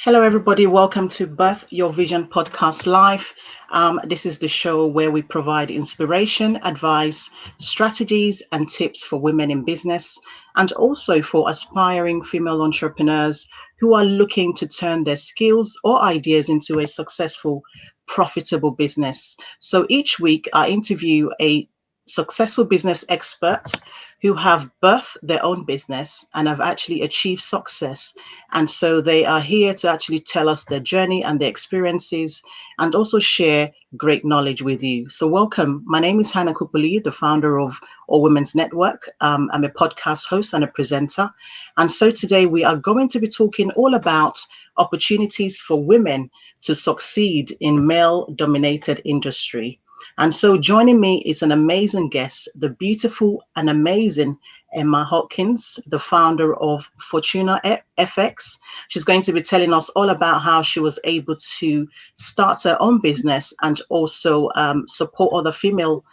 Hello, everybody. Welcome to Birth Your Vision podcast live. This is the show where we provide inspiration, advice, strategies, and tips for women in business, and also for aspiring female entrepreneurs who are looking to turn their skills or ideas into a successful, profitable business. So each week, I interview a successful business expert who have birthed their own business and have actually achieved success. And so they are here to actually tell us their journey and their experiences and also share great knowledge with you. So welcome. My name is Hannah Kupuli, the founder of All Women's Network. I'm a podcast host and a presenter. And so today we are going to be talking all about opportunities for women to succeed in male-dominated industry. And so joining me is an amazing guest, the beautiful and amazing Emma Hawkins, the founder of Fortuna FX. She's going to be telling us all about how she was able to start her own business and also support other female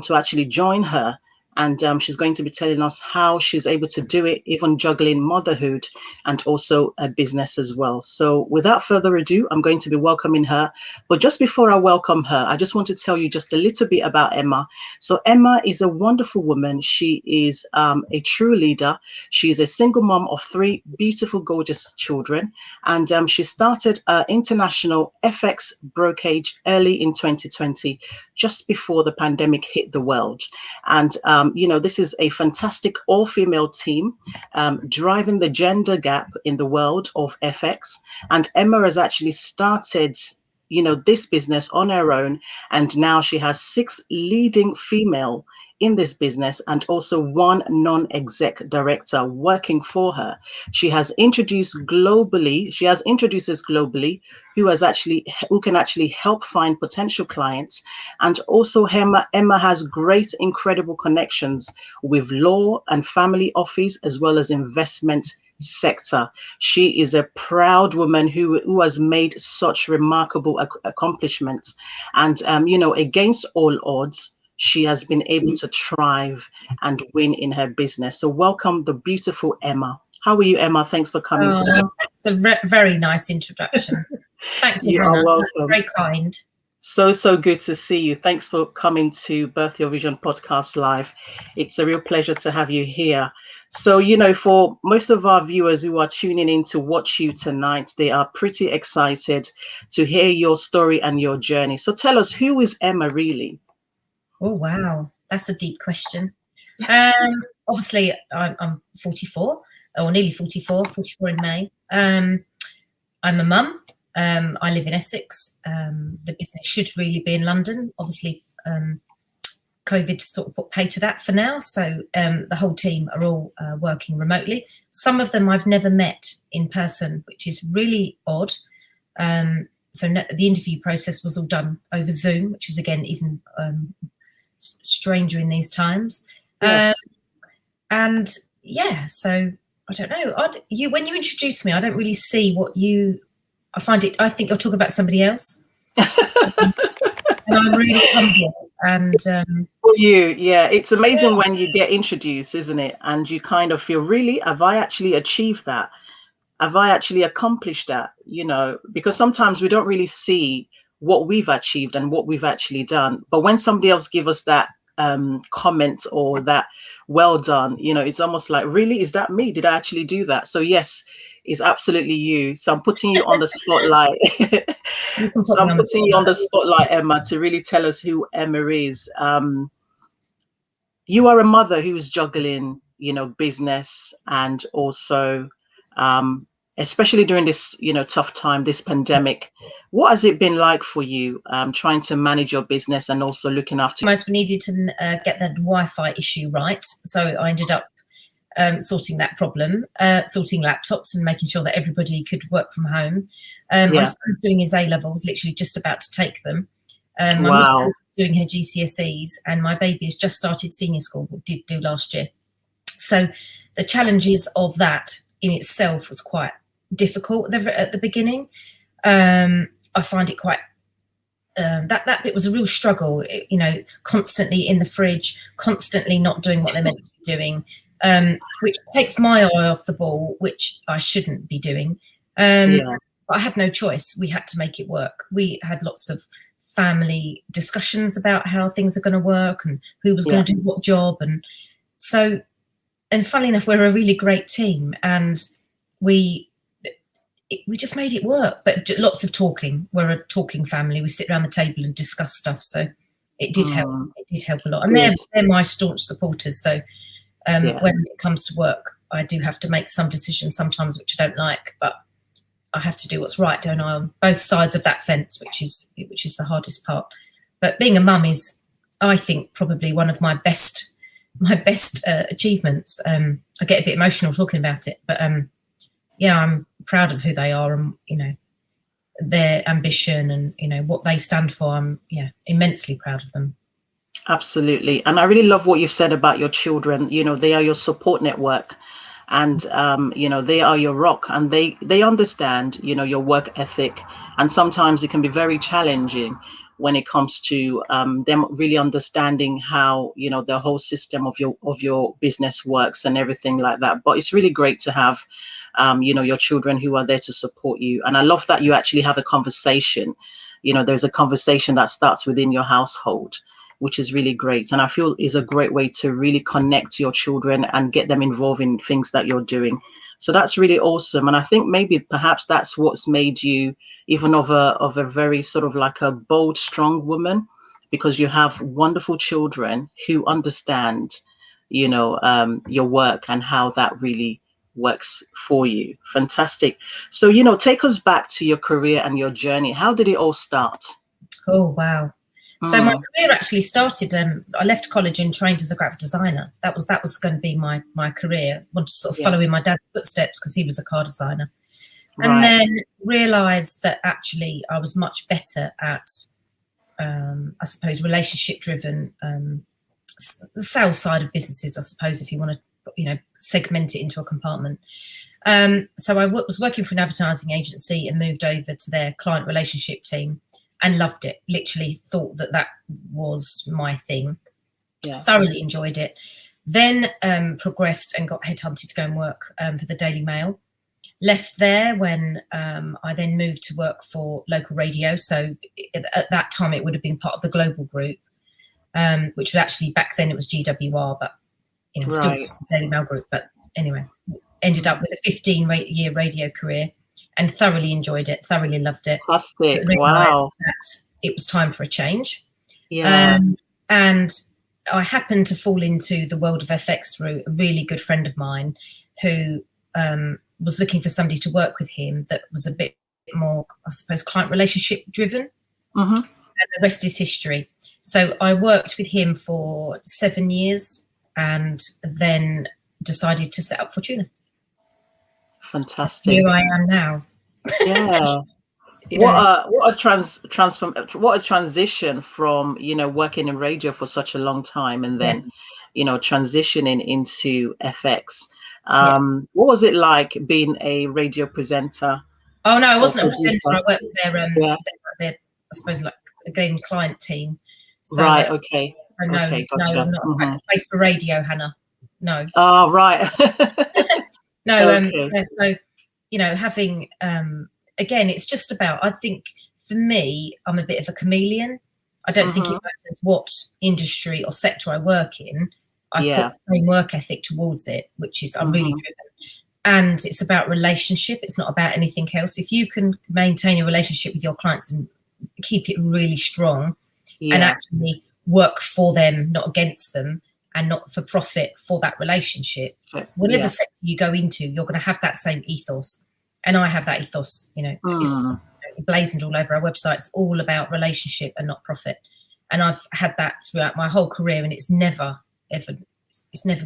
to actually join her. And she's going to be telling us how she's able to do it, even juggling motherhood and also a business as well. So without further ado, I'm going to be welcoming her. But just before I welcome her, I just want to tell you just a little bit about Emma. So Emma is a wonderful woman. She is a true leader. She's a single mom of 3 beautiful, gorgeous children. And she started international FX brokerage early in 2020, just before the pandemic hit the world. And this is a fantastic all-female team driving the gender gap in the world of FX. And Emma has actually started, this business on her own. And now she has 6 leading female in this business and also 1 non-exec director working for her. She has introducers globally who can actually help find potential clients. And also Emma has great, incredible connections with law and family office, as well as investment sector. She is a proud woman who has made such remarkable accomplishments. And, against all odds, she has been able to thrive and win in her business. So welcome the beautiful Emma. How are you, Emma? Thanks for coming today. It's a very nice introduction. Thank you, You Hannah. are welcome. That's very kind. So good to see you. Thanks for coming to Birth Your Vision podcast live. It's a real pleasure to have you here. So, for most of our viewers who are tuning in to watch you tonight, they are pretty excited to hear your story and your journey. So tell us, who is Emma really? Oh, wow. That's a deep question. Obviously, I'm 44, or nearly 44 in May. I'm a mum. I live in Essex. The business should really be in London. Obviously, COVID sort of put pay to that for now. So the whole team are all working remotely. Some of them I've never met in person, which is really odd. So the interview process was all done over Zoom, which is, again, even stranger in these times. Yes. So I don't know. When you introduce me, I don't really see what you. I think you're talking about somebody else. And I'm really humble. And for you, yeah, it's amazing when you get introduced, isn't it? And you kind of feel, really, have I actually achieved that? Have I actually accomplished that? Because sometimes we don't really see what we've achieved and what we've actually done. But when somebody else gives us that comment or that well done, it's almost like, really, is that me? Did I actually do that? So yes, it's absolutely you. So I'm putting you on the spotlight. So I'm putting you on the spotlight, Emma, to really tell us who Emma is. You are a mother who is juggling, business and also especially during this, tough time, this pandemic. What has it been like for you trying to manage your business and also looking after? We needed to get the Wi-Fi issue right. So I ended up sorting that problem, sorting laptops and making sure that everybody could work from home. My son was doing his A-levels, literally just about to take them. My mum was doing her GCSEs, and my baby has just started senior school, did do last year. So the challenges of that in itself was quite difficult at the beginning. I find it quite that bit was a real struggle, constantly in the fridge, constantly not doing what they're meant to be doing, which takes my eye off the ball, which I shouldn't be doing. But I had no choice. We had to make it work. We had lots of family discussions about how things are going to work and who was going to do what job. And so, and funnily enough, we're a really great team, and we just made it work. But lots of talking. We're a talking family. We sit around the table and discuss stuff. So it did help. It did help a lot. And they're my staunch supporters. So when it comes to work, I do have to make some decisions sometimes which I don't like, but I have to do what's right, don't I, on both sides of that fence, which is the hardest part. But being a mum is, I think, probably one of my best achievements. I get a bit emotional talking about it, but yeah, I'm proud of who they are, and their ambition, and what they stand for. I'm immensely proud of them. Absolutely. And I really love what you've said about your children. They are your support network, and they are your rock, and they understand your work ethic. And sometimes it can be very challenging when it comes to them really understanding how the whole system of your business works and everything like that. But it's really great to have your children who are there to support you. And I love that you actually have a conversation. There's a conversation that starts within your household, which is really great. And I feel is a great way to really connect your children and get them involved in things that you're doing. So that's really awesome. And I think maybe perhaps that's what's made you even of a very sort of like a bold, strong woman, because you have wonderful children who understand, your work and how that really works for you. Fantastic. So, take us back to your career and your journey. How did it all start? Oh, wow. So my career actually started, I left college and trained as a graphic designer. That was going to be my career. I wanted to sort of follow in my dad's footsteps because he was a car designer. And then realised that actually I was much better at, I suppose, relationship-driven, the sales side of businesses, I suppose, if you want to, segment it into a compartment. So I was working for an advertising agency and moved over to their client relationship team. And loved it. Literally thought that was my thing. Thoroughly enjoyed it. Then progressed and got headhunted to go and work for the Daily Mail. Left there when I then moved to work for local radio. So at that time it would have been part of the Global Group, which was actually back then it was GWR, but still the Daily Mail Group. But anyway, ended up with a 15-year radio career. And thoroughly enjoyed it, thoroughly loved it. Fantastic. Wow. That it was time for a change. Yeah. And I happened to fall into the world of FX through a really good friend of mine who was looking for somebody to work with him that was a bit more, I suppose, client relationship driven. And the rest is history. So I worked with him for 7 years and then decided to set up Fortuna. Fantastic. Here I am now. Yeah. What a transition from working in radio for such a long time and then transitioning into FX. What was it like being a radio presenter? Oh no, I wasn't a presenter. I worked with their I suppose like again client team. So, okay. So no, okay, gotcha. No, I'm not a face for radio, Hannah. No. Oh right. No. Okay. So having again, it's just about, I think for me, I'm a bit of a chameleon. I don't think it matters what industry or sector I work in. I put the same work ethic towards it, which is I'm really driven. And it's about relationship. It's not about anything else. If you can maintain a relationship with your clients and keep it really strong and actually work for them, not against them, and not for profit for that relationship, whatever sector you go into, you're going to have that same ethos. And I have that ethos, it's blazoned all over our website. It's all about relationship and not profit. And I've had that throughout my whole career, and it's never, ever, it's never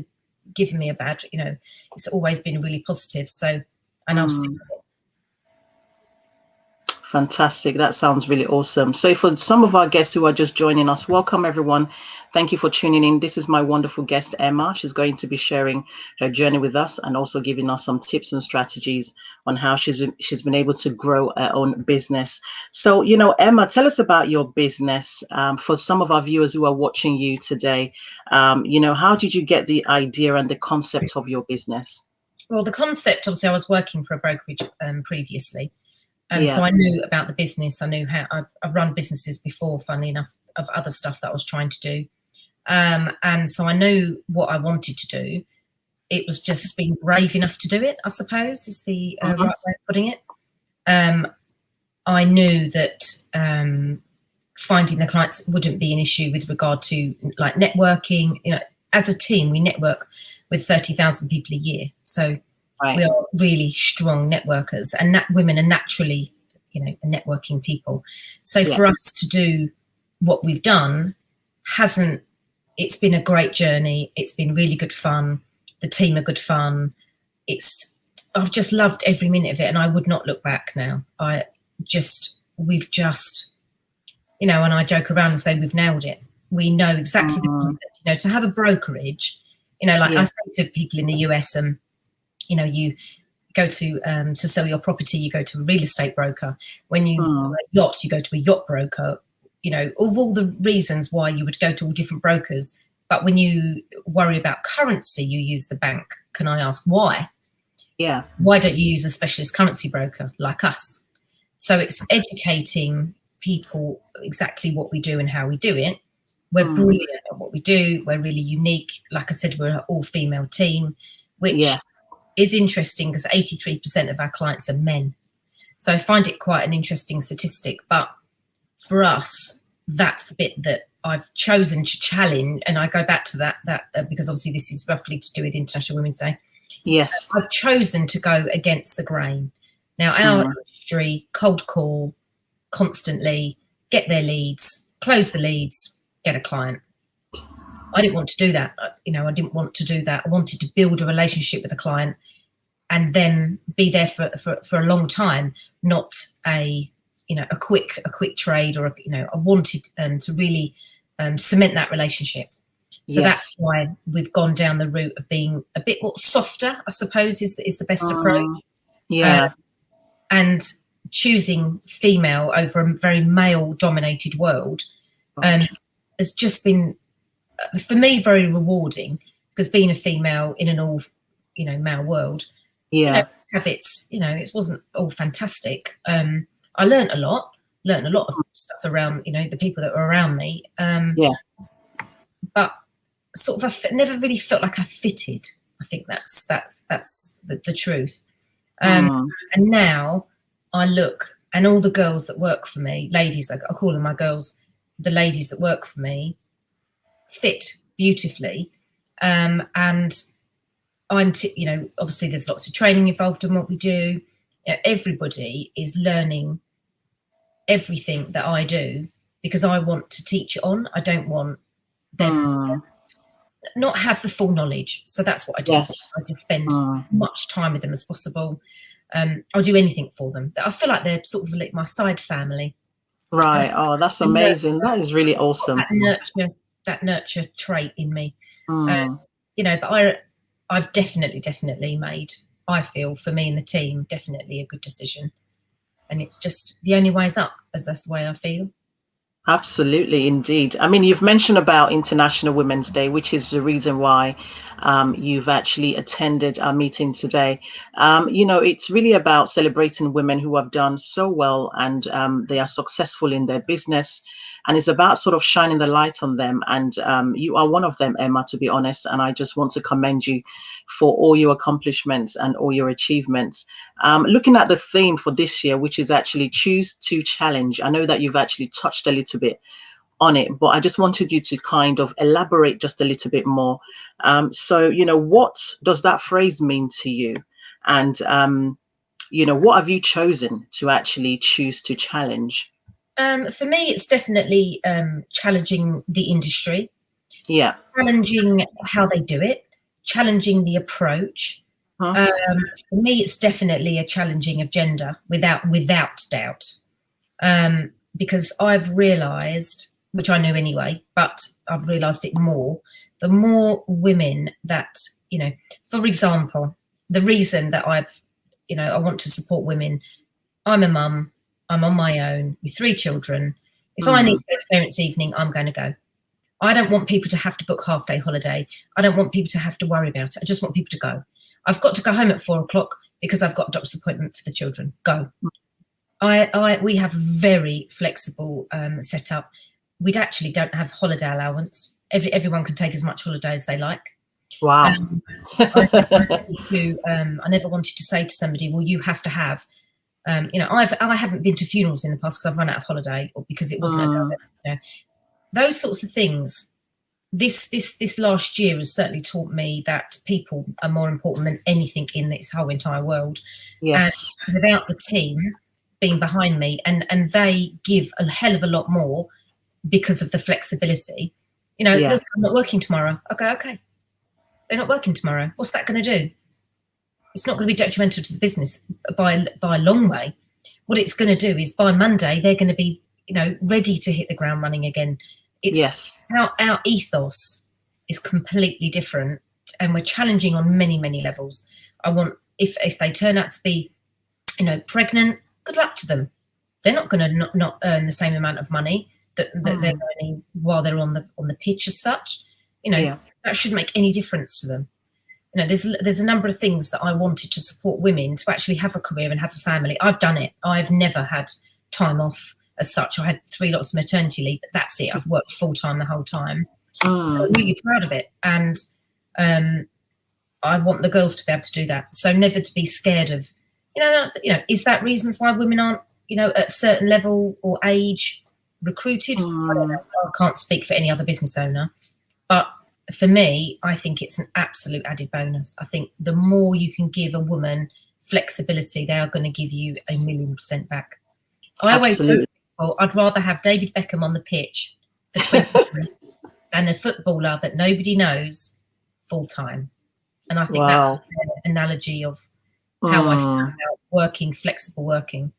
given me a bad, it's always been really positive. So, and I'll stick with it. Fantastic. That sounds really awesome. So for some of our guests who are just joining us, welcome everyone. Thank you for tuning in. This is my wonderful guest, Emma. She's going to be sharing her journey with us and also giving us some tips and strategies on how she's been able to grow her own business. So, Emma, tell us about your business. For some of our viewers who are watching you today, how did you get the idea and the concept of your business? Well, the concept, obviously, I was working for a brokerage previously. So I knew about the business. I knew how I've run businesses before, funnily enough, of other stuff that I was trying to do. And so I knew what I wanted to do. It was just being brave enough to do it, I suppose, is the right way of putting it. I knew that finding the clients wouldn't be an issue with regard to like networking. You know, as a team, we network with 30,000 people a year. So we are really strong networkers, and women are naturally, you know, networking people. So for us to do what we've done it's been a great journey. It's been really good fun. The team are good fun. I've just loved every minute of it, and I would not look back now. We've just, you know, and I joke around and say we've nailed it. We know exactly the concept. You know, to have a brokerage, you know, like I say to people in the US, you know, you go to sell your property, you go to a real estate broker. When you a yacht, you go to a yacht broker. You know, of all the reasons why you would go to all different brokers, but when you worry about currency, you use the bank. Can I ask why? Yeah. Why don't you use a specialist currency broker like us? So it's educating people exactly what we do and how we do it. We're brilliant at what we do. We're really unique. Like I said, we're an all-female team, which is interesting because 83% of our clients are men. So I find it quite an interesting statistic. But for us, that's the bit that I've chosen to challenge. And I go back to that because obviously this is roughly to do with International Women's Day. Yes. I've chosen to go against the grain. Now, our industry, cold call constantly, get their leads, close the leads, get a client. I didn't want to do that. You know, I didn't want to do that. I wanted to build a relationship with a client and then be there for a long time, not a quick trade or, I wanted to really cement that relationship. So that's why we've gone down the route of being a bit more softer, I suppose, is the best approach. Yeah. And choosing female over a very male-dominated world has just been, for me, very rewarding, because being a female in an all, male world, it wasn't all fantastic. I learned a lot of stuff around, the people that were around me. But sort of, I never really felt like I fitted. I think that's the truth. And now I look, and all the girls that work for me, ladies, I call them my girls, the ladies that work for me fit beautifully. And I'm, obviously there's lots of training involved in what we do. Everybody is learning everything that I do because I want to teach it on. I don't want them not have the full knowledge. So that's what I do. Yes. I just spend as much time with them as possible. I'll do anything for them. I feel like they're sort of like my side family. Right. Oh, that's amazing. That is really awesome. That nurture trait in me. But I've definitely made, I feel, for me and the team, definitely a good decision. And it's just the only way's up, as that's the way I feel. Absolutely, indeed. I mean, you've mentioned about International Women's Day, which is the reason why you've actually attended our meeting today. It's really about celebrating women who have done so well and they are successful in their business. And it's about sort of shining the light on them. And you are one of them, Emma, to be honest. And I just want to commend you for all your accomplishments and all your achievements. Looking at the theme for this year, which is actually choose to challenge. I know that you've actually touched a little bit on it, but I just wanted you to kind of elaborate just a little bit more. So, what does that phrase mean to you? And, what have you chosen to actually choose to challenge? For me, it's definitely challenging the industry. Yeah. Challenging how they do it, challenging the approach. For me, it's definitely a challenging of gender, without doubt. Because I've realised, which I knew anyway, but I've realised it more, the more women that, for example, the reason that I want to support women, I'm a mum, I'm on my own with 3 children. If I need to go to parents' evening, I'm going to go. I don't want people to have to book half-day holiday. I don't want people to have to worry about it. I just want people to go. I've got to go home at 4 o'clock because I've got a doctor's appointment for the children. Go. We have a very flexible setup. We actually don't have holiday allowance. Everyone can take as much holiday as they like. Wow. I never wanted to say to somebody, well, you have to have, I haven't been to funerals in the past because I've run out of holiday or because it wasn't those sorts of things. This last year has certainly taught me that people are more important than anything in this whole entire world. Yes. And without the team being behind me, and they give a hell of a lot more because of the flexibility. Look, I'm not working tomorrow. Okay. They're not working tomorrow. What's that going to do? It's not going to be detrimental to the business by a long way. What it's going to do is by Monday, they're going to be, ready to hit the ground running again. It's our ethos is completely different, and we're challenging on many, many levels. I want, if they turn out to be, pregnant, good luck to them. They're not going to not earn the same amount of money that they're earning while they're on the pitch as such. That shouldn't make any difference to them. There's a number of things that I wanted to support women to actually have a career and have a family. I've done it. I've never had time off as such. I had 3 lots of maternity leave, but that's it. I've worked full time the whole time. I'm really proud of it, and I want the girls to be able to do that. So never to be scared of, is that reasons why women aren't, at a certain level or age recruited? I don't know. I can't speak for any other business owner, but for me, I think it's an absolute added bonus. I think the more you can give a woman flexibility, they are going to give you 1,000,000% back. I always tell people I'd rather have David Beckham on the pitch for 20 minutes than a footballer that nobody knows full time. And I think that's an analogy of how I feel about flexible working.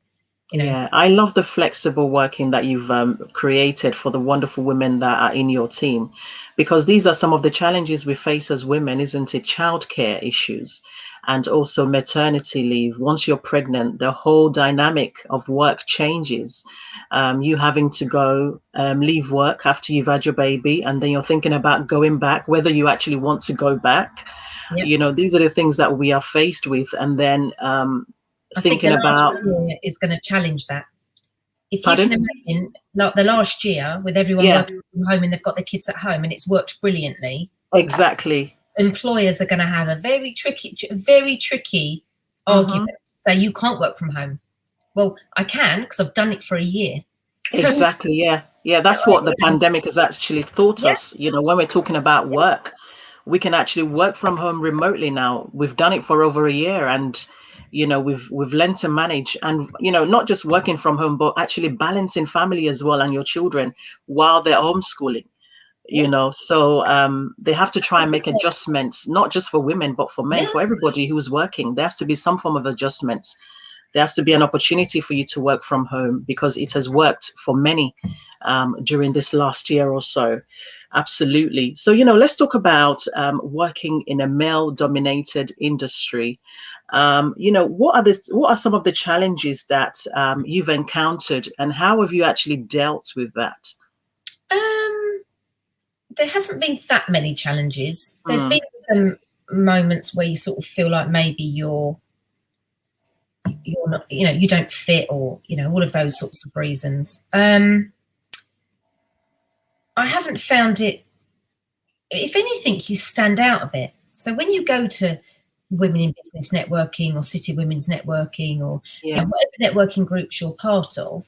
Yeah, I love the flexible working that you've created for the wonderful women that are in your team, because these are some of the challenges we face as women, isn't it? Childcare issues and also maternity leave. Once you're pregnant, the whole dynamic of work changes. You having to go leave work after you've had your baby, and then you're thinking about going back, whether you actually want to go back. Yep. These are the things that we are faced with. And then I think the last year is going to challenge that. If you can imagine, like the last year with everyone working from home and they've got their kids at home and it's worked brilliantly. Exactly. Employers are going to have a very tricky argument to say you can't work from home. Well, I can because I've done it for a year. Exactly. Yeah. That's what the pandemic has actually taught us. When we're talking about work, we can actually work from home remotely now. We've done it for over a year, and we've learned to manage, and not just working from home, but actually balancing family as well and your children while they're homeschooling. So they have to try and make adjustments, not just for women but for men, for everybody who's working. There has to be some form of adjustments. There has to be an opportunity for you to work from home, because it has worked for many during this last year or so. Absolutely. So let's talk about working in a male-dominated industry. What are some of the challenges that you've encountered, and how have you actually dealt with that? There hasn't been that many challenges. There's been some moments where you sort of feel like maybe you're not, you don't fit, or all of those sorts of reasons. I haven't found it. If anything, you stand out a bit. So when you go to Women in Business networking or City Women's networking, or whatever networking groups you're part of,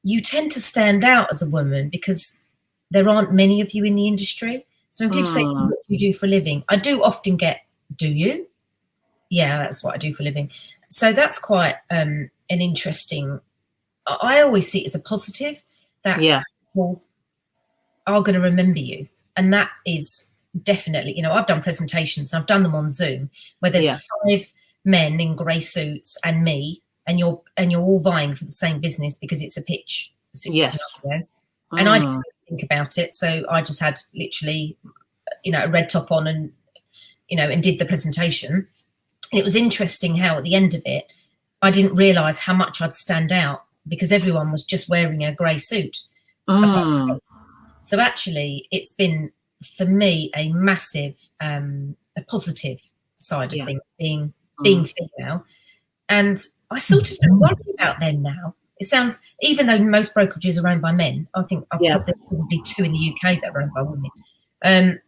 you tend to stand out as a woman because there aren't many of you in the industry. So when people say, what do you do for a living? I do often get, do you? Yeah, that's what I do for a living. So that's quite an interesting, I always see it as a positive that people are going to remember you. And that is definitely, I've done presentations and I've done them on Zoom where there's 5 men in grey suits and me, and you're all vying for the same business because it's a pitch. And I didn't think about it, so I just had literally, a red top on and and did the presentation. And it was interesting how at the end of it, I didn't realise how much I'd stand out because everyone was just wearing a grey suit. So actually, it's been for me a massive, a positive side of things being female. And I sort of don't worry about them now. It sounds, even though most brokerages are owned by men, I think there's probably 2 in the UK that are owned by women.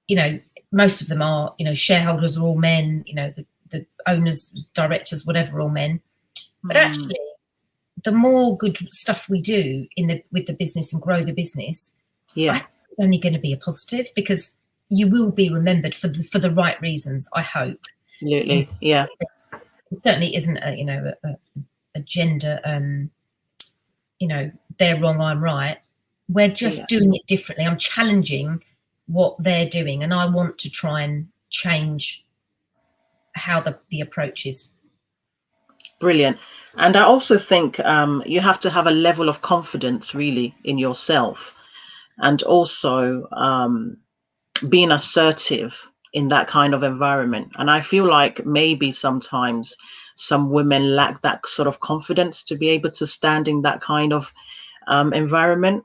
You know, most of them are, you know, shareholders are all men, you know, the owners, directors, whatever, all men. But actually, the more good stuff we do with the business and grow the business, I think it's only going to be a positive, because you will be remembered for the right reasons, I hope. Absolutely, yeah. It certainly isn't a gender, you know, they're wrong, I'm right. We're just doing it differently. I'm challenging what they're doing, and I want to try and change how the approach is. Brilliant. And I also think you have to have a level of confidence really in yourself, and also being assertive in that kind of environment. And I feel like maybe sometimes some women lack that sort of confidence to be able to stand in that kind of environment,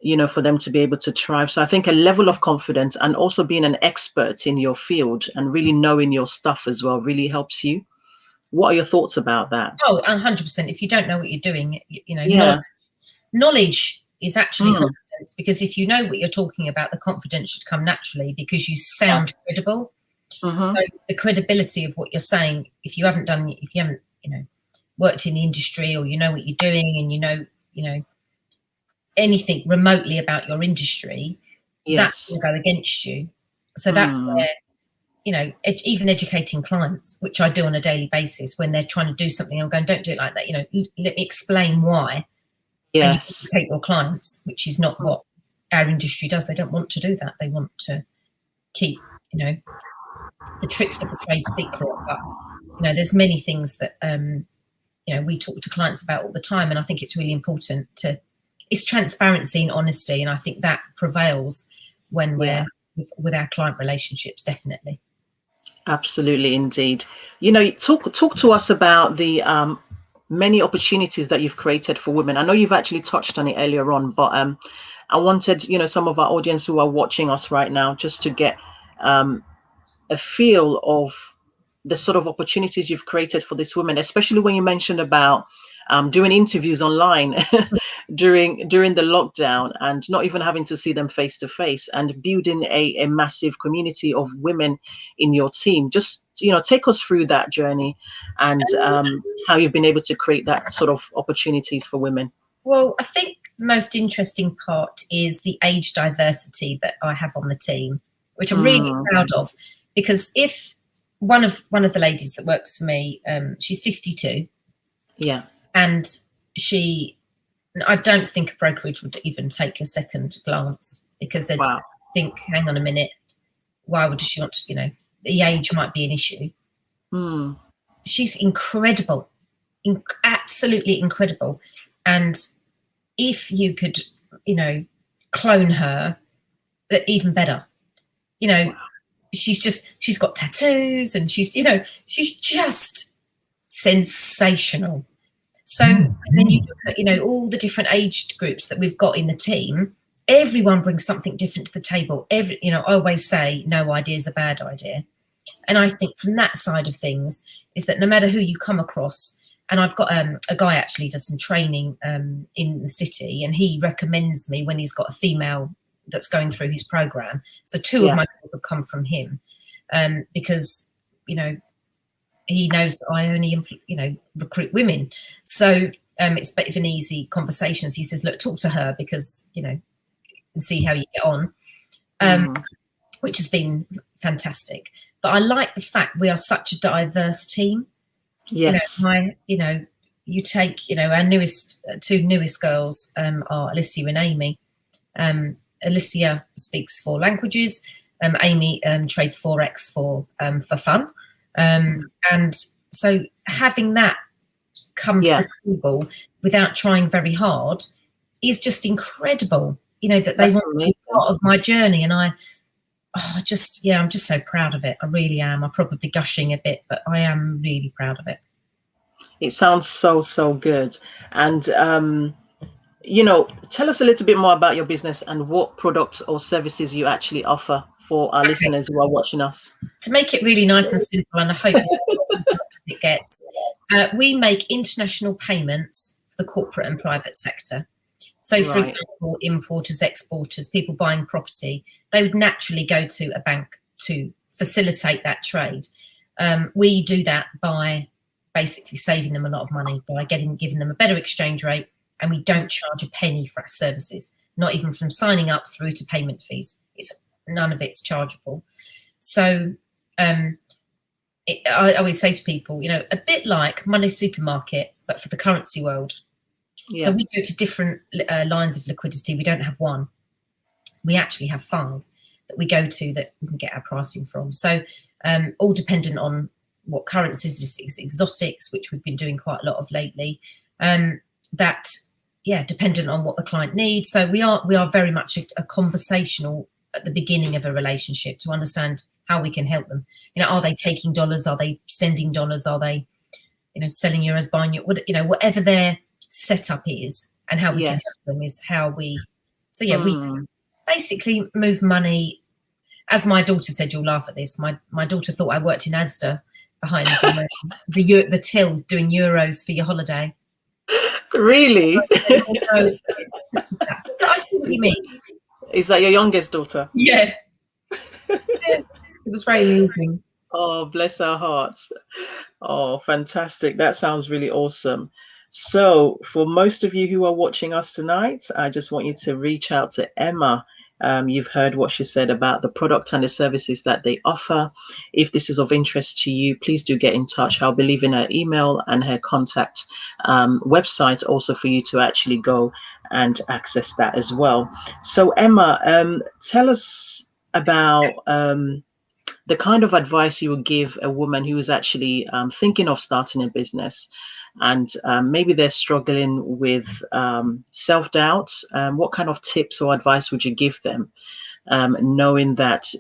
you know, for them to be able to thrive. So I think a level of confidence, and also being an expert in your field and really knowing your stuff as well, really helps you. What are your thoughts about that? Oh, 100%. If you don't know what you're doing, you know, knowledge is actually confidence, because if you know what you're talking about, the confidence should come naturally because you sound credible. So the credibility of what you're saying, if you haven't, you know, worked in the industry, or you know what you're doing, and you know anything remotely about your industry, that will go against you. So that's where, you know, even educating clients, which I do on a daily basis, when they're trying to do something, I'm going, don't do it like that. You know, let me explain why. Yes. And you educate your clients, which is not what our industry does. They don't want to do that. They want to keep, you know, the tricks of the trade secret. But, you know, there's many things that, you know, we talk to clients about all the time. And I think it's really important it's transparency and honesty. And I think that prevails when we're with our client relationships, definitely. Absolutely, indeed. You know, talk to us about the many opportunities that you've created for women. I know you've actually touched on it earlier on, but I wanted, you know, some of our audience who are watching us right now just to get a feel of the sort of opportunities you've created for these women, especially when you mentioned about doing interviews online during the lockdown, and not even having to see them face to face, and building a massive community of women in your team. Just, you know, take us through that journey and how you've been able to create that sort of opportunities for women. Well, I think the most interesting part is the age diversity that I have on the team, which I'm really proud of, because if one of the ladies that works for me, she's 52. Yeah. And I don't think a brokerage would even take a second glance, because they'd think, hang on a minute, why would she want to, you know, the age might be an issue. She's incredible, absolutely incredible. And if you could, you know, clone her, even better. You know, she's got tattoos, and she's just sensational. So and then you look at, you know, all the different age groups that we've got in the team. Everyone brings something different to the table. You know, I always say no idea is a bad idea. And I think from that side of things is that no matter who you come across, and I've got a guy actually does some training in the city, and he recommends me when he's got a female that's going through his program. So 2 of my girls have come from him, because, you know, he knows that I only, you know, recruit women. So it's a bit of an easy conversations. He says, look, talk to her, because, you know, see how you get on, which has been fantastic. But I like the fact we are such a diverse team. Yes. You know, you take, you know, our two newest girls are Alicia and Amy. Alicia speaks 4 languages. Amy trades Forex for fun. And so having that come to the table without trying very hard is just incredible. You know, that they want to be part of my journey, and I'm just so proud of it. I really am. I'm probably gushing a bit, but I am really proud of it. It sounds so good. And you know, tell us a little bit more about your business and what products or services you actually offer for our listeners who are watching us. To make it really nice and simple, and I hope it gets. We make international payments for the corporate and private sector. So, for example, importers, exporters, people buying property, they would naturally go to a bank to facilitate that trade. We do that by basically saving them a lot of money by giving them a better exchange rate, and we don't charge a penny for our services, not even from signing up through to payment fees. None of it's chargeable. So I always say to people, you know, a bit like Money Supermarket, but for the currency world. So we go to different lines of liquidity. We don't have one. We actually have 5 that we go to that we can get our pricing from. So all dependent on what currencies, exotics, which we've been doing quite a lot of lately. Dependent on what the client needs. So we are very much a conversational at the beginning of a relationship to understand how we can help them. You know, are they taking dollars? Are they sending dollars? Are they, you know, selling euros, buying euros? You know, whatever their setup is and how we can help them is how we. So we basically move money. As my daughter said, you'll laugh at this. My daughter thought I worked in Asda behind the till doing euros for your holiday. Really? I see what you mean. Is that your youngest daughter? Yeah. It was very amusing. Oh, bless her heart. Oh, fantastic. That sounds really awesome. So for most of you who are watching us tonight, I just want you to reach out to Emma. You've heard what she said about the product and the services that they offer. If this is of interest to you, please do get in touch. I'll be leaving her email and her contact website also for you to actually go and access that as well. So Emma, tell us about the kind of advice you would give a woman who is actually thinking of starting a business, and maybe they're struggling with self-doubt. What kind of tips or advice would you give them, knowing that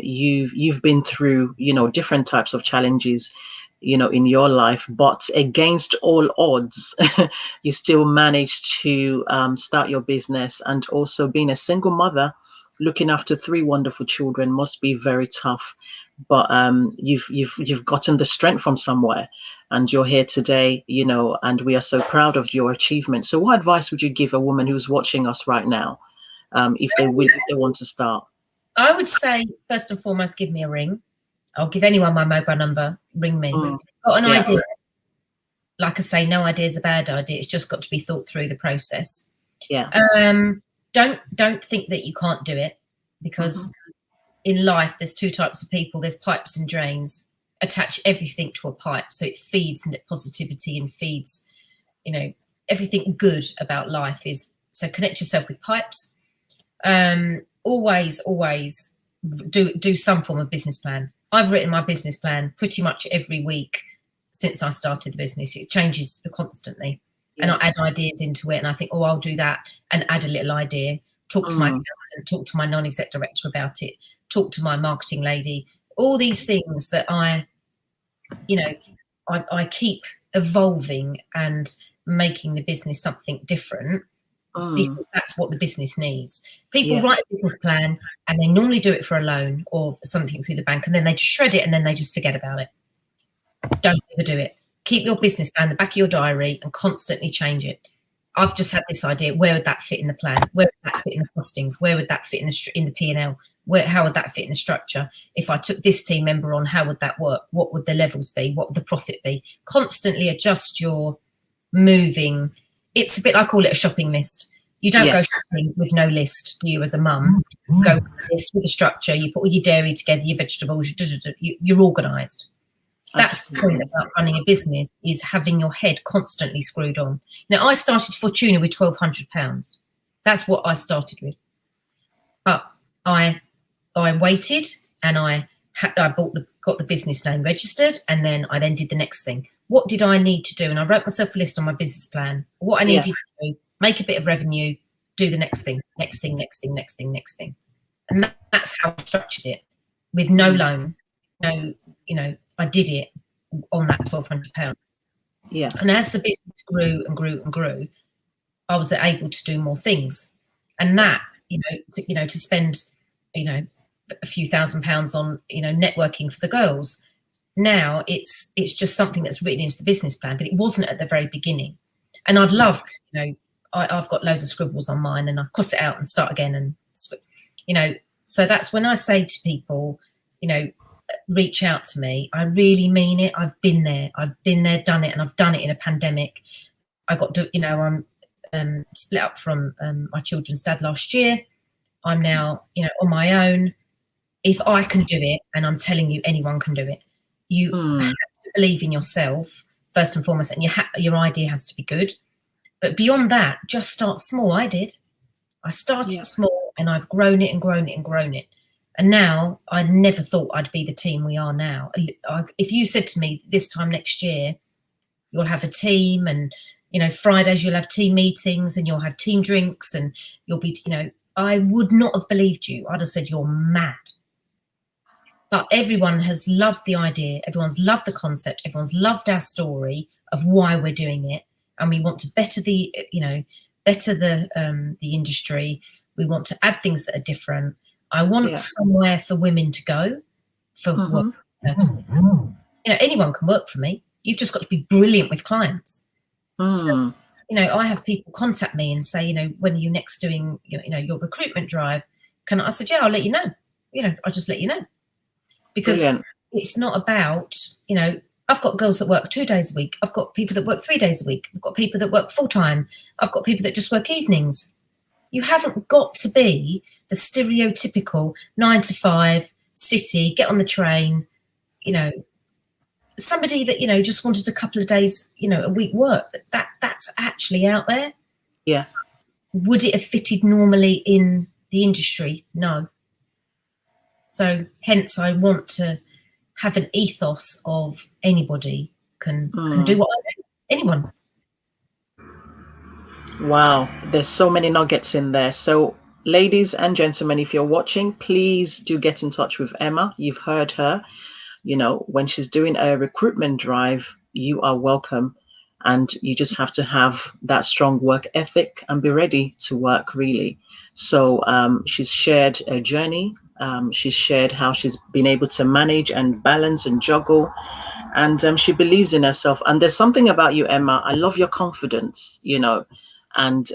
you've been through, you know, different types of challenges, you know, in your life, but against all odds, you still managed to start your business, and also being a single mother, looking after 3 wonderful children must be very tough. But you've gotten the strength from somewhere, and you're here today, you know, and we are so proud of your achievement. So what advice would you give a woman who's watching us right now, if they want to start? I would say, first and foremost, give me a ring. I'll give anyone my mobile number. Ring me. If you've got an idea, like I say, no idea is a bad idea. It's just got to be thought through the process. Don't think that you can't do it, because in life there's 2 types of people. There's pipes and drains. Attach everything to a pipe so it feeds positivity and feeds, you know, everything good about life is. So connect yourself with pipes. Always do some form of business plan. I've written my business plan pretty much every week since I started the business. It changes constantly. And I add ideas into it, and I think, oh, I'll do that, and add a little idea. Talk to my accountant, talk to my non-exec director about it, talk to my marketing lady. All these things that I keep evolving and making the business something different, because that's what the business needs. People write a business plan, and they normally do it for a loan or for something through the bank, and then they just shred it, and then they just forget about it. Don't ever do it. Keep your business plan in the back of your diary and constantly change it. I've just had this idea. Where would that fit in the plan? Where would that fit in the costings? Where would that fit in the P&L? How would that fit in the structure? If I took this team member on, how would that work? What would the levels be? What would the profit be? Constantly adjust your moving. It's a bit, I call it a shopping list. You don't go shopping with no list, do you, as a mum? Go with a list, with a structure. You put all your dairy together, your vegetables, you're organised. That's the point about running a business, is having your head constantly screwed on. Now, I started Fortuna with £1,200. That's what I started with. But I waited, and I got the business name registered, and then I did the next thing. What did I need to do? And I wrote myself a list on my business plan. What I needed to do: make a bit of revenue, do the next thing. And that's how I structured it, with no loan, no, I did it on that £1,200. Yeah. And as the business grew and grew and grew, I was able to do more things. And that, to spend, a few £1,000s on, networking for the girls. Now it's just something that's written into the business plan, but it wasn't at the very beginning. And I'd loved, you know, I've got loads of scribbles on mine, and I cross it out and start again, and you know, so that's when I say to people, you know, reach out to me. I really mean it. I've been there, done it, and I've done it in a pandemic. I got to, you know, I'm split up from my children's dad last year. I'm now, you know, on my own. If I can do it, and I'm telling you, anyone can do it. You have to believe in yourself first and foremost, and your idea has to be good. But beyond that, just start small. I started small, and I've grown it and grown it and grown it. And now I never thought I'd be the team we are now. If you said to me this time next year, you'll have a team, and, you know, Fridays you'll have team meetings, and you'll have team drinks, and you'll be, you know, I would not have believed you. I'd have said you're mad. But everyone has loved the idea. Everyone's loved the concept. Everyone's loved our story of why we're doing it. And we want to better the, you know, better the industry. We want to add things that are different. I want somewhere for women to go for work purposes. You know, anyone can work for me. You've just got to be brilliant with clients. So, you know, I have people contact me and say, you know, when are you next doing, you know, your recruitment drive? I said, yeah, I'll let you know. You know, I'll just let you know. Because it's not about, you know, I've got girls that work 2 days a week. I've got people that work 3 days a week. I've got people that work full time. I've got people that just work evenings. You haven't got to be the stereotypical 9 to 5 city, get on the train, you know, somebody that, you know, just wanted a couple of days, you know, a week work. That's actually out there. Yeah. Would it have fitted normally in the industry? No. So hence I want to have an ethos of anybody can do what I do. Anyone. Wow, there's so many nuggets in there. So ladies and gentlemen, if you're watching, please do get in touch with Emma. You've heard her. You know, when she's doing a recruitment drive, you are welcome. And you just have to have that strong work ethic and be ready to work, really. So she's shared a journey. She's shared how she's been able to manage and balance and juggle. And she believes in herself. And there's something about you, Emma. I love your confidence, you know, and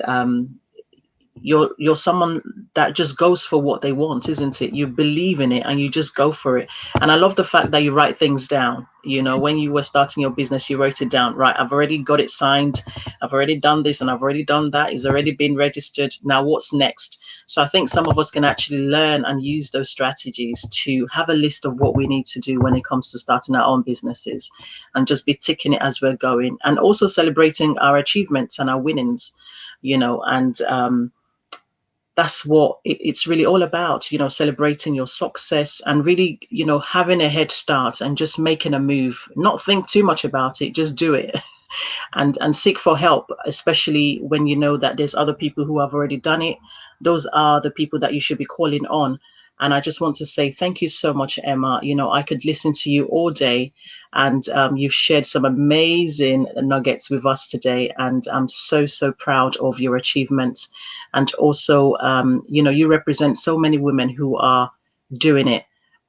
you're someone that just goes for what they want, isn't it? You believe in it and you just go for it. And I love the fact that you write things down. You know, when you were starting your business, you wrote it down. Right, I've already got it signed. I've already done this and I've already done that. It's already been registered. Now what's next? So I think some of us can actually learn and use those strategies to have a list of what we need to do when it comes to starting our own businesses, and just be ticking it as we're going, and also celebrating our achievements and our winnings, you know, and that's what it's really all about, you know, celebrating your success and really, you know, having a head start and just making a move, not think too much about it, just do it. And seek for help, especially when you know that there's other people who have already done it. Those are the people that you should be calling on. And I just want to say thank you so much, Emma. You know, I could listen to you all day, and you've shared some amazing nuggets with us today. And I'm so, so proud of your achievements. And also, you know, you represent so many women who are doing it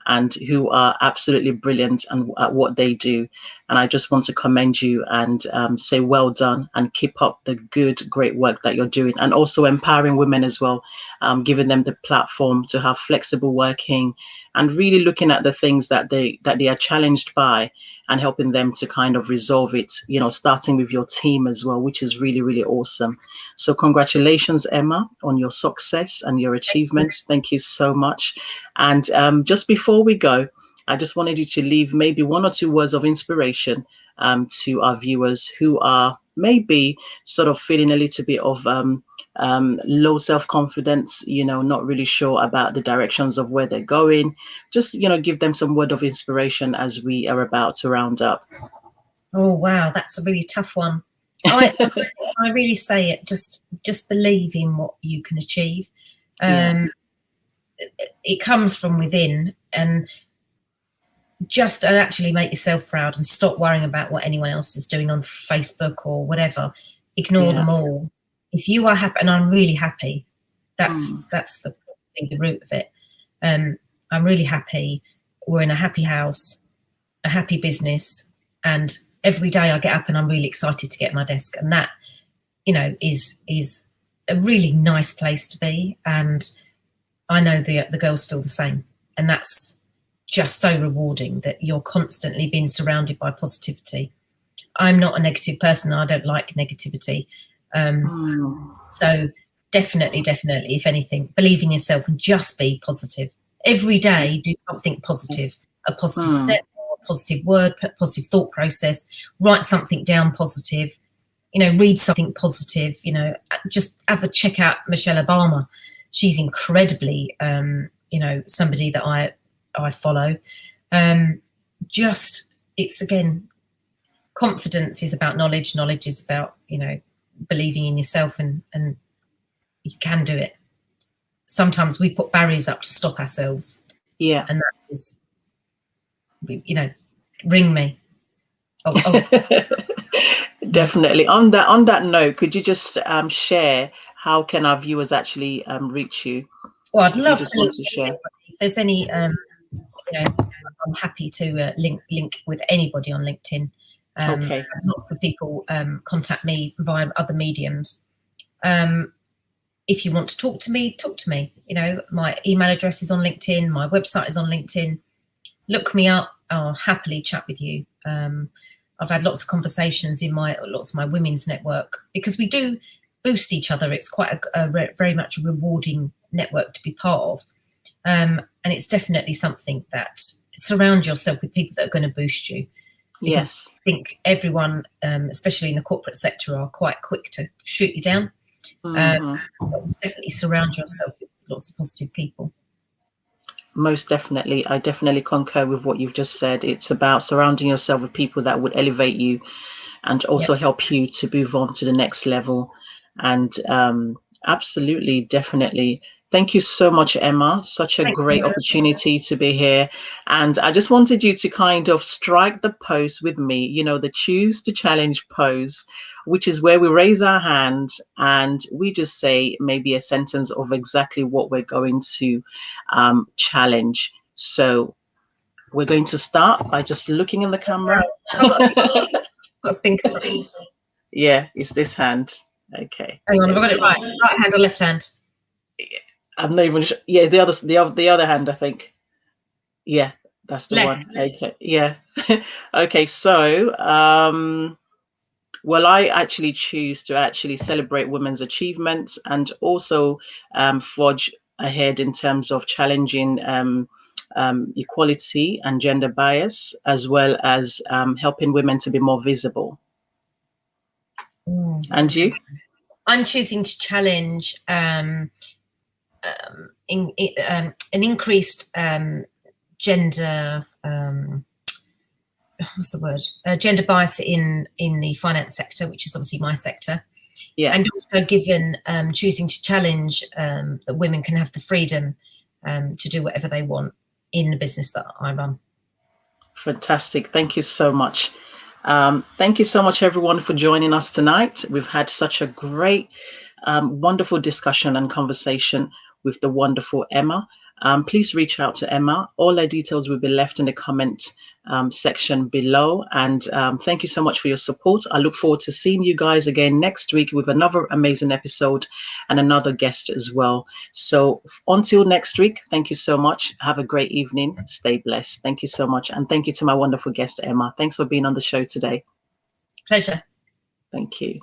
and who are absolutely brilliant at what they do. And I just want to commend you and say well done, and keep up the good, great work that you're doing. And also empowering women as well, giving them the platform to have flexible working, and really looking at the things that they are challenged by, and helping them to kind of resolve it, you know, starting with your team as well, which is really, really awesome. So congratulations, Emma, on your success and your achievements. Thank you so much. And just before we go, I just wanted you to leave maybe 1 or 2 words of inspiration to our viewers who are maybe sort of feeling a little bit of low self-confidence, you know, not really sure about the directions of where they're going. Just, you know, give them some word of inspiration as we are about to round up. Oh, wow, that's a really tough one. I really say it, just believe in what you can achieve. It comes from within, and just actually make yourself proud and stop worrying about what anyone else is doing on Facebook or whatever. Ignore them all. If you are happy, and I'm really happy, that's the root of it. I'm really happy. We're in a happy house. a happy business, and every day I get up and I'm really excited to get at my desk, and that, you know, is a really nice place to be. And I know the girls feel the same, and that's just so rewarding that you're constantly being surrounded by positivity. I'm not a negative person. I don't like negativity. So definitely, if anything, believe in yourself and just be positive. Every day, do something positive, a positive step, a positive word, positive thought process, write something down positive, you know, read something positive, you know, just have a check out Michelle Obama. She's incredibly, you know, somebody that I follow. It's again, confidence is about knowledge. Knowledge is about, you know, believing in yourself, and you can do it. Sometimes we put barriers up to stop ourselves. Yeah. And that is, you know, ring me. Definitely. On that note, could you just share how can our viewers actually reach you? Well, I'd love to share. If there's any, you know, I'm happy to link with anybody on LinkedIn. Okay. Lots of people contact me via other mediums. If you want to talk to me, You know, my email address is on LinkedIn. My website is on LinkedIn. Look me up. I'll happily chat with you. I've had lots of conversations in lots of my women's network, because we do boost each other. It's quite very much a rewarding network to be part of. And it's definitely something that surround yourself with people that are going to boost you. Because I think everyone, especially in the corporate sector, are quite quick to shoot you down. But definitely surround yourself with lots of positive people. Most definitely. I definitely concur with what you've just said. It's about surrounding yourself with people that would elevate you and also help you to move on to the next level. And absolutely, definitely. Thank you so much, Emma. Such a great opportunity to be here. And I just wanted you to kind of strike the pose with me, you know, the choose to challenge pose, which is where we raise our hand and we just say maybe a sentence of exactly what we're going to challenge. So we're going to start by just looking in the camera. I've got to think of something. Yeah, it's this hand. Okay. Hang on, have I got it right? Right hand or left hand? I'm not even sure. Yeah, the other hand, I think. Yeah, that's the one. Okay. Yeah. Okay. So, well, I actually choose to actually celebrate women's achievements and also forge ahead in terms of challenging equality and gender bias, as well as helping women to be more visible. And you? I'm choosing to challenge an increased gender. What's the word? Gender bias in the finance sector, which is obviously my sector. Yeah. And also choosing to challenge that women can have the freedom to do whatever they want in the business that I run. Fantastic. Thank you so much. Thank you so much, everyone, for joining us tonight. We've had such a great, wonderful discussion and conversation with the wonderful Emma. Please reach out to Emma. All her details will be left in the comment section below. And thank you so much for your support. I look forward to seeing you guys again next week with another amazing episode and another guest as well. So until next week, thank you so much. Have a great evening. Stay blessed. Thank you so much. And thank you to my wonderful guest, Emma. Thanks for being on the show today. Pleasure. Thank you.